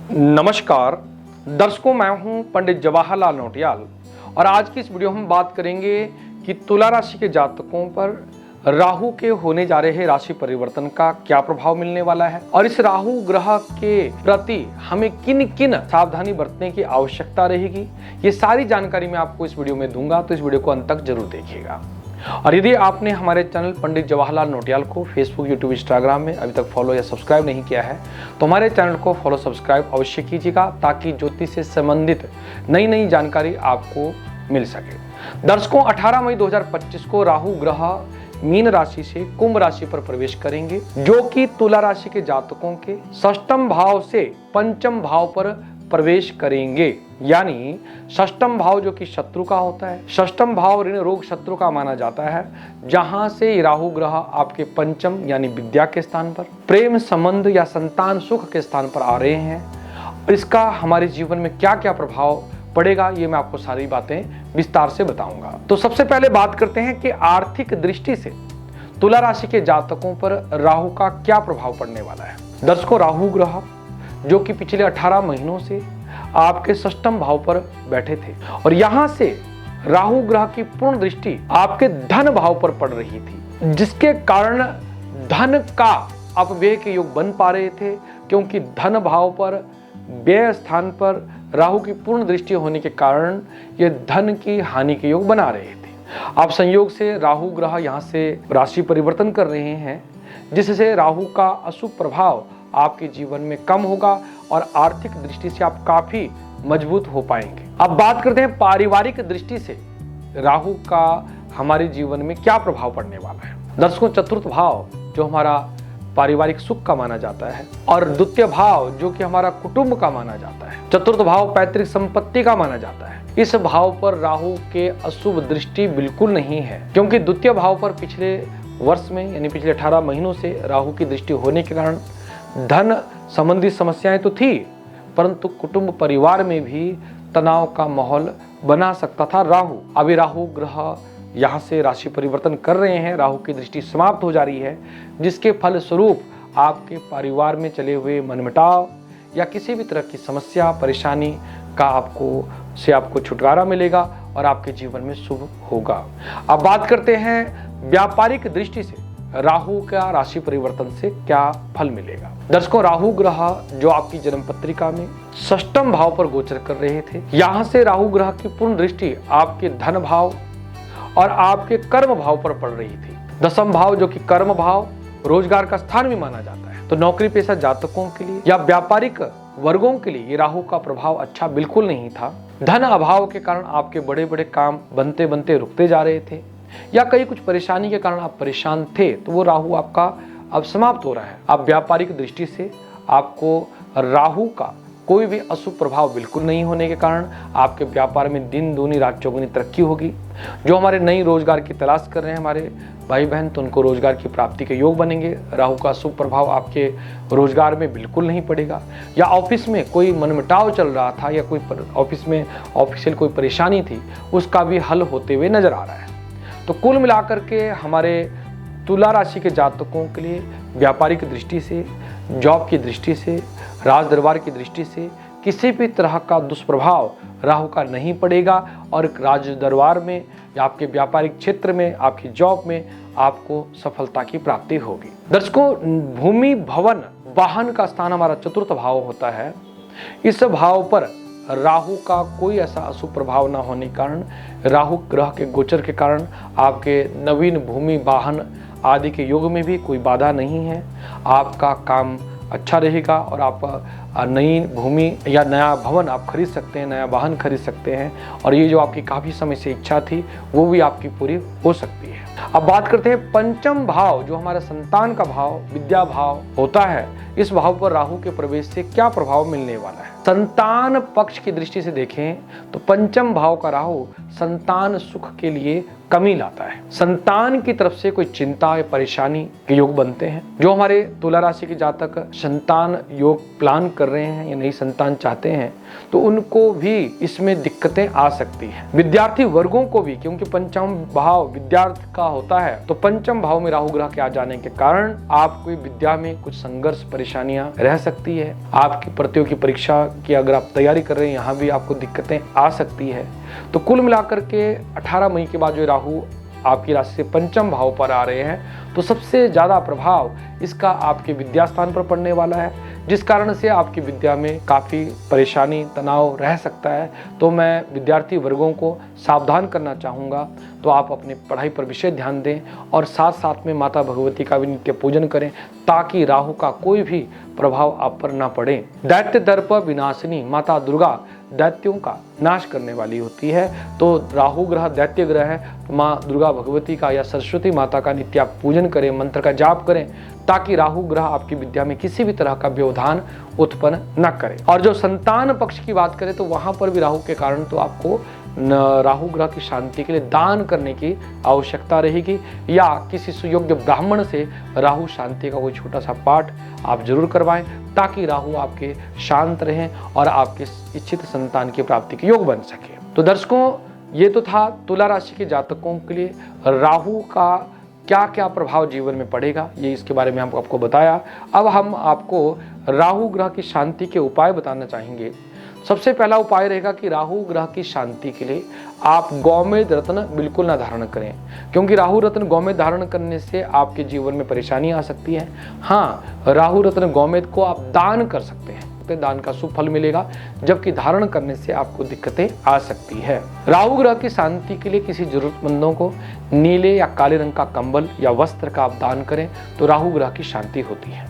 नमस्कार दर्शकों, मैं हूं पंडित जवाहरलाल नौटियाल और आज की इस वीडियो में हम बात करेंगे कि तुला राशि के जातकों पर राहु के होने जा रहे राशि परिवर्तन का क्या प्रभाव मिलने वाला है और इस राहु ग्रह के प्रति हमें किन किन सावधानी बरतने की आवश्यकता रहेगी। ये सारी जानकारी मैं आपको इस वीडियो में दूंगा, तो इस वीडियो को अंत तक जरूर देखिएगा। और यदि आपने हमारे चैनल पंडित जवाहरलाल नौटियाल को फेसबुक, यूट्यूब, इंस्टाग्राम में अभी तक फॉलो या सब्सक्राइब नहीं किया है तो हमारे चैनल को फॉलो सब्सक्राइब अवश्य कीजिएगा, ताकि ज्योतिष से संबंधित नई नई जानकारी आपको मिल सके। दर्शकों, 18 मई 2025 को राहु ग्रह मीन राशि से कुंभ राशि पर प्रवेश करेंगे, जो कि तुला राशि के जातकों के षष्ठम भाव से पंचम भाव पर प्रवेश करेंगे। यानी षष्ठम भाव जो कि शत्रु का होता है, षष्ठम भाव ऋण रोग शत्रु का माना जाता है, जहां से राहु ग्रह आपके पंचम यानी विद्या के स्थान पर, प्रेम संबंध या संतान सुख के स्थान पर आ रहे हैं। इसका हमारे जीवन में क्या क्या प्रभाव पड़ेगा, ये मैं आपको सारी बातें विस्तार से बताऊंगा। तो सबसे पहले बात करते हैं कि आर्थिक दृष्टि से तुला राशि के जातकों पर राहु का क्या प्रभाव पड़ने वाला है। दर्शकों, राहु ग्रह जो कि पिछले 18 महीनों से आपके षष्ठम भाव पर बैठे थे और यहां से राहु ग्रह की पूर्ण दृष्टि आपके धन भाव पर पड़ रही थी, जिसके कारण धन का अपव्यय के योग बन पा रहे थे, क्योंकि धन भाव पर व्यय स्थान पर राहु की पूर्ण दृष्टि होने के कारण ये धन की हानि के योग बना रहे थे। अब संयोग से राहु ग्रह यहाँ से राशि परिवर्तन कर रहे हैं, जिससे राहु का अशुभ प्रभाव आपके जीवन में कम होगा और आर्थिक दृष्टि से आप काफी मजबूत हो पाएंगे। अब बात करते हैं पारिवारिक दृष्टि से राहु का हमारे जीवन में क्या प्रभाव पड़ने वाला है। दर्शकों, चतुर्थ भाव जो हमारा पारिवारिक सुख का माना जाता है और द्वितीय भाव जो कि हमारा कुटुंब का माना जाता है, चतुर्थ भाव पैतृक संपत्ति का माना जाता है, इस भाव पर राहु के अशुभ दृष्टि बिल्कुल नहीं है, क्योंकि द्वितीय भाव पर पिछले वर्ष में यानी पिछले 18 महीनों से राहु की दृष्टि होने के कारण धन संबंधी समस्याएं तो थी, परंतु कुटुंब परिवार में भी तनाव का माहौल बना सकता था राहु। अभी राहु ग्रह यहाँ से राशि परिवर्तन कर रहे हैं, राहु की दृष्टि समाप्त हो जा रही है, जिसके फलस्वरूप आपके परिवार में चले हुए मनमुटाव या किसी भी तरह की समस्या परेशानी का आपको छुटकारा मिलेगा और आपके जीवन में शुभ होगा। अब बात करते हैं व्यापारिक दृष्टि से राहु का राशि परिवर्तन से क्या फल मिलेगा। दर्शकों, राहु ग्रह जो आपकी जन्म पत्रिका में षष्ठम भाव पर गोचर कर रहे थे, यहाँ से राहु ग्रह की पूर्ण दृष्टि आपके धन भाव और आपके कर्म भाव पर पड़ रही थी। दसम भाव जो कि कर्म भाव रोजगार का स्थान भी माना जाता है, तो नौकरी पेशा जातकों के लिए या व्यापारिक वर्गों के लिए ये राहु का प्रभाव अच्छा बिल्कुल नहीं था। धन अभाव के कारण आपके बड़े बड़े काम बनते बनते रुकते जा रहे थे, या कई कुछ परेशानी के कारण आप परेशान थे, तो वो राहु आपका अब समाप्त हो रहा है। अब व्यापारिक दृष्टि से आपको राहु का कोई भी अशुभ प्रभाव बिल्कुल नहीं होने के कारण आपके व्यापार में दिन दूनी रात चौगुनी तरक्की होगी। जो हमारे नई रोजगार की तलाश कर रहे हैं हमारे भाई बहन, तो उनको रोजगार की प्राप्ति के योग बनेंगे। राहु का अशुभ प्रभाव आपके रोजगार में बिल्कुल नहीं पड़ेगा। या ऑफिस में कोई मनमुटाव चल रहा था या कोई ऑफिस में ऑफिशियल कोई परेशानी थी, उसका भी हल होते हुए नजर आ रहा है। तो कुल मिलाकर के हमारे तुला राशि के जातकों के लिए व्यापारिक दृष्टि से, जॉब की दृष्टि से, राज दरबार की दृष्टि से किसी भी तरह का दुष्प्रभाव राहु का नहीं पड़ेगा और राज दरबार में या आपके व्यापारिक क्षेत्र में, आपकी जॉब में आपको सफलता की प्राप्ति होगी। दर्शकों, भूमि भवन वाहन का स्थान हमारा चतुर्थ भाव होता है। इस भाव पर राहु का कोई ऐसा अशुभ प्रभाव न होने के कारण, राहु ग्रह के गोचर के कारण आपके नवीन भूमि वाहन आदि के योग में भी कोई बाधा नहीं है। आपका काम अच्छा रहेगा और आप नई भूमि या नया भवन आप खरीद सकते हैं, नया वाहन खरीद सकते हैं, और ये जो आपकी काफ़ी समय से इच्छा थी वो भी आपकी पूरी हो सकती है। अब बात करते हैं पंचम भाव जो हमारा संतान का भाव, विद्या भाव होता है। इस भाव पर राहु के प्रवेश से क्या प्रभाव मिलने वाला है। संतान पक्ष की दृष्टि से देखें तो पंचम भाव का राहु संतान सुख के लिए कमी लाता है। संतान की तरफ से कोई चिंता या परेशानी के योग बनते हैं। जो हमारे तुला राशि के जातक संतान योग प्लान कर रहे हैं या नई संतान चाहते हैं तो उनको भी इसमें दिक्कतें आ सकती हैं। विद्यार्थी वर्गों को भी, क्योंकि पंचम भाव विद्यार्थी का होता है, तो पंचम भाव में राहु ग्रह के आ जाने के कारण आपको विद्या में कुछ संघर्ष परेशानियां रह सकती है। आपकी प्रतियोगी परीक्षा की अगर आप तैयारी कर रहे हैं, यहाँ भी आपको दिक्कतें आ सकती है। तो कुल मिलाकर के 18 मई के बाद जो राहु आपकी राशि से पंचम भाव पर आ रहे हैं, तो सबसे ज्यादा प्रभाव इसका आपके विद्या स्थान पर पड़ने वाला है, जिस कारण से आपकी विद्या में काफ़ी परेशानी तनाव रह सकता है। तो मैं विद्यार्थी वर्गों को सावधान करना चाहूँगा, तो आप अपनी पढ़ाई पर विशेष ध्यान दें और साथ साथ में माता भगवती का भी नित्य पूजन करें, ताकि राहु का कोई भी प्रभाव आप पर ना पड़े। दैत्य दर्प विनाशिनी माता दुर्गा दैत्यों का नाश करने वाली होती है। तो राहु ग्रह दैत्य ग्रह है, तो माँ दुर्गा भगवती का या सरस्वती माता का नित्य आप पूजन करें, मंत्र का जाप करें, ताकि राहु ग्रह आपकी विद्या में किसी भी तरह का व्यवधान उत्पन्न न करे। और जो संतान पक्ष की बात करें तो वहां पर भी राहु के कारण तो आपको राहु ग्रह की शांति के लिए दान करने की आवश्यकता रहेगी, या किसी सुयोग्य ब्राह्मण से राहु शांति का कोई छोटा सा पाठ आप जरूर करवाएं, ताकि राहु आपके शांत रहें और आपके इच्छित संतान की प्राप्ति के योग बन सके। तो दर्शकों, ये तो था तुला राशि के जातकों के लिए राहु का क्या क्या प्रभाव जीवन में पड़ेगा, ये इसके बारे में हम आपको बताया। अब हम आपको राहु ग्रह की शांति के उपाय बताना चाहेंगे। सबसे पहला उपाय रहेगा कि राहु ग्रह की शांति के लिए आप गौमेध रत्न बिल्कुल ना धारण करें, क्योंकि राहु रत्न गौमेध धारण करने से आपके जीवन में परेशानी आ सकती है। हाँ, राहु रत्न गौमेध को आप दान कर सकते हैं, दान का शुभ फल मिलेगा, जबकि धारण करने से आपको दिक्कतें आ सकती है। राहु ग्रह की शांति के लिए किसी जरूरतमंदों को नीले या काले रंग का कंबल या वस्त्र का आप दान करें तो राहु ग्रह की शांति होती है।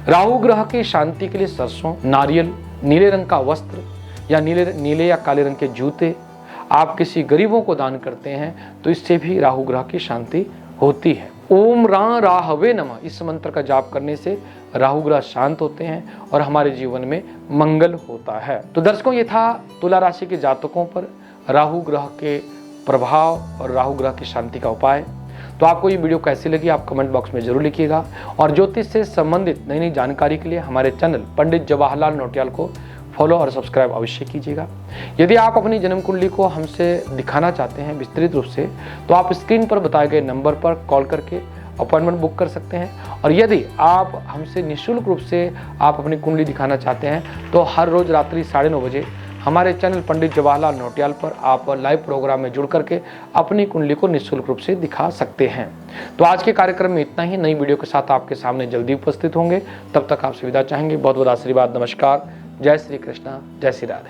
राहु ग्रह की शांति के लिए सरसों, नारियल, नीले रंग का वस्त्र या नीले या काले रंग के जूते आप किसी गरीबों को दान करते हैं तो इससे भी राहु ग्रह की शांति होती है। ओम राहवे नमः इस मंत्र का जाप करने से राहु ग्रह शांत होते हैं और हमारे जीवन में मंगल होता है। तो दर्शकों, ये था तुला राशि के जातकों पर राहु ग्रह के प्रभाव और राहु ग्रह की शांति का उपाय। तो आपको ये वीडियो कैसी लगी आप कमेंट बॉक्स में जरूर लिखिएगा, और ज्योतिष से संबंधित नई नई जानकारी के लिए हमारे चैनल पंडित जवाहरलाल नौटियाल को फॉलो और सब्सक्राइब अवश्य कीजिएगा। यदि आप अपनी जन्म कुंडली को हमसे दिखाना चाहते हैं विस्तृत रूप से, तो आप स्क्रीन पर बताए गए नंबर पर कॉल करके अपॉइंटमेंट बुक कर सकते हैं। और यदि आप हमसे निःशुल्क रूप से आप अपनी कुंडली दिखाना चाहते हैं तो हर रोज रात्रि 9:30 बजे हमारे चैनल पंडित जवाहरलाल नौटियाल पर आप लाइव प्रोग्राम में जुड़ करके अपनी कुंडली को निःशुल्क रूप से दिखा सकते हैं। तो आज के कार्यक्रम में इतना ही। नई वीडियो के साथ आपके सामने जल्दी उपस्थित होंगे। तब तक आपसे विदा चाहेंगे। बहुत बहुत आशीर्वाद। नमस्कार। जय श्री कृष्णा, जय श्री राधे।